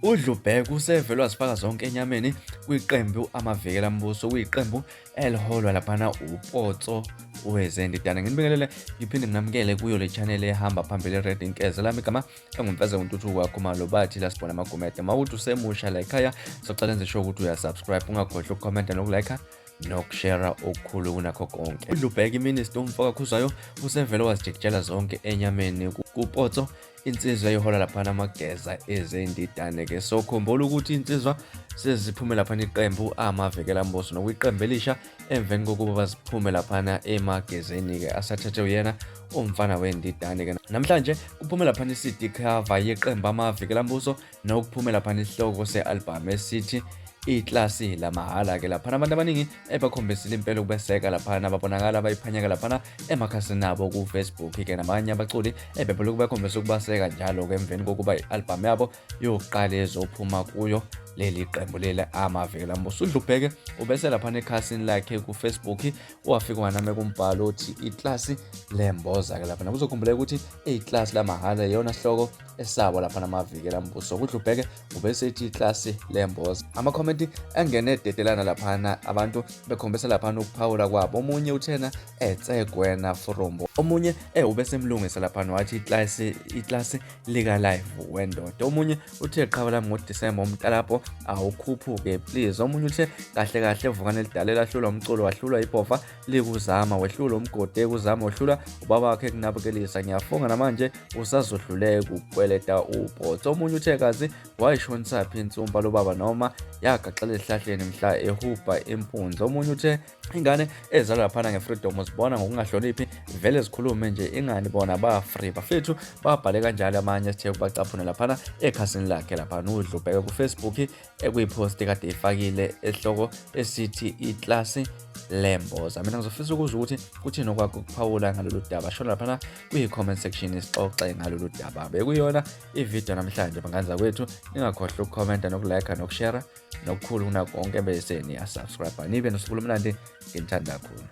Udlubheke usevele wazifaka zonke enyameni kwiqembu wamavikelaMbuso, kuyiqembu eliholwa laphana uPotso wezendidane. Nginibingelele ngiphinde nginamukele kuyo le channel ehamba phambili eRed Inkeza. Lami igama engumfeza untuthuko wakho malo bathi la sibona amagumede. Mawuthi usemusha la ekhaya socela enze sure ukuthi uyasubscribe, ungakhohlwa ukucomment nokulike nokushare okukhulu kunakho konke. Udlubheke iminister umfaka khuzayo usevele wazijikijela zonke enyameni kuPotso, insizwa eyihola laphana amageza ezendidane ke. So khumbula ukuthi insizwa seziphume laphana iqembu wamavikelaMbuso nokuyiqembu elisha emveni kokuba baziphume laphana emagezeni ke asathethe uyena umfana wendidane ke. Namhlanje kuphume laphana i-CD cover yeqembu wamavikelaMbuso nokuphume laphana isihloko se-album esithi iklasi lamahala ke. Laphana abantu abaningi bakhombisile impela ukubeseka laphana, babonakala bayiphanyeka laphana emakhasini abo ku-Facebook ke, nabanye abaculi bebelokhu bakhombisa ukubaseka njalo ke emveni kokuba i-album yabo yokuqala ezophuma kuyo leli qembu leli wamavikelaMbuso. Udlubheke ubese laphana ekhasini lakhe ku-Facebook wafika waname kumbhalo othi iklasi lemboza ke. Laphana kuzokhumbuleka ukuthi iklasi lamahala iyona sihloko esabo laphana wamavikelaMbuso. Udlubheke ubese ethi iklasi lemboza. Ama-comment angene ededelana laphana, abantu bekhombisa laphana ukuphawula kwabo. Omunye uthena tsegwena furumbo, omunye ubese emlungisa laphana wathi iklasi lika live wendoda. Omunye uthe qhawe lami ngoDisemba umntalapho awukhuphuke please. Omunye uthe kahle kahle evukane elidala lahlulwa umculo, wahlulwa ibhofa likuzama, wehlulwa umgodi ekuzama, wehlulwa ubaba wakhe kunabukelisa, ngiyafunga namanje usazohluleka ukweleta uPotso. Omunye uthe kazi wayishonisa phi insumpa lobaba noma yagaxela esihlahleni mhla ehubha impunzi. Omunye uthe ingane ezalwa laphana ngefreedom sibona ngokungahloniphi vele zikhulume nje, ingani bona ba-free bafethu babhale kanjalo amanye sithe kubacaphuna laphana ekhasini lakhe laphana uDlubheke ku-Facebook ekuyiposti kade ifakile esihloko esithi iklasi lemboza. Mina ngizofisa ukuzwa ukuthi kuthini okwakho ukuphawula ngalolu daba, shona laphana kwi-comment section sixoxe ngalolu daba. Bekuyona ivideo namhlanje bangani zakwethu, ningakhohlwa ukucomment nokulike nokushare nokukhulu kunakho konke bese niyasubscribe. Nibe nosuku lomnandi, nginithanda kakhulu.